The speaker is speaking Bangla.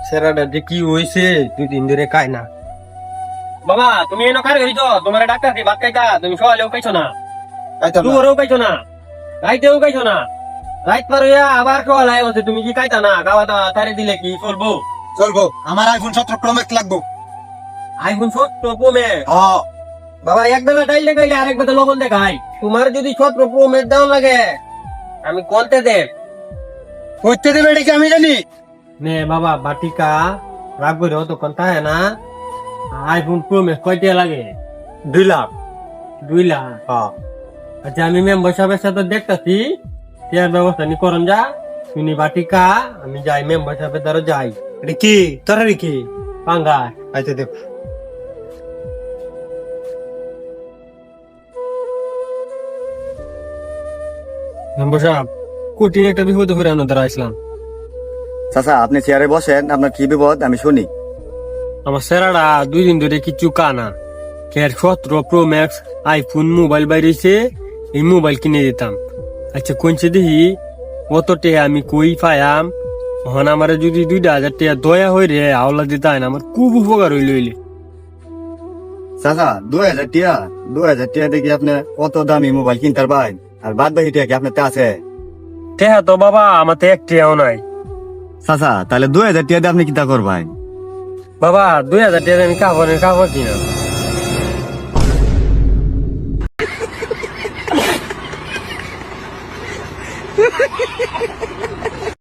সেরাটা যে কি হয়েছে 2 দিন ধরে খাই না। বাবা তুমি এনে কার হইছো তোমার ডাক্তার দি ভাত খাইতা তুমি সকালেও খাইছো না দুপুরেও খাইছো না রাইতেও খাইছো না রাইত পার হইয়া আবার সকালে হচ্ছে তুমি কি খাইতা না খাওয়া দাওয়া তারে দিলে কি চলবো? চলবো। আমার আইফোন 17 প্রো ম্যাক্স লাগবো। আইফোন 17 প্রো ম্যাক্স হ্যাঁ বাবা এক বেলা ডাইল দেখাইলে আরেক বেলা লবণ দেখাই। তোমার যদি 17 প্রো ম্যাক্স দাও লাগে আমি কোনতে দে করতে দেবে এটা কি আমি জানি? নে বাবা বাটিকা রাখবো রে তখন তাই না। আইফোন প্রো ম্যাক্স কয়টা লাগে? 2 লাখ। 2 লাখ। হ্যাঁ আচ্ছা আমি মেম্বার সাহেবের সাথে দেখতাছি এর ব্যবস্থা নি করন যা তুমি বাটিকা আমি যাই মেম্বার সাহেবের দ্বারা যাই এটা কি তরকারি কি? পাঙ্গা আচ্ছা দেখ। মেম্বার সাহেব কঠিন একটা বিপদ করে আমরা দ্বারা আসলাম। চাচা আপনি চেয়ারে বসেন, আপনার কি বিপদ আমি শুনি। আমার সেরাটা 2 দিন ধরে কিছু কানা কের 17 প্রো ম্যাক্স আইফোন মোবাইল বাইরেছে এই মোবাইল কিনে দিতাম। আচ্ছা কোনছে দেখি অত টেয়া আমি কই পায়াম হন আমার যদি 2,000 টাকা দয়া হই রে আওলা দিতা না আমার খুব উপকার হইল হইলে। চাচা 2,000 টিয়া 2,000 টিয়া দেখি আপনি কত দামি মোবাইল কিনতে পারেন, আর বাদ বাকি টিয়া কি আপনার আছে? টেহা তো বাবা আমার তো এক টেয়াও নাই। চাচা তাহলে 2,000 টিয়া দিয়ে আপনি কিতা করবেন? বাবা 2,000 টাকা আমি কাপড় কিনা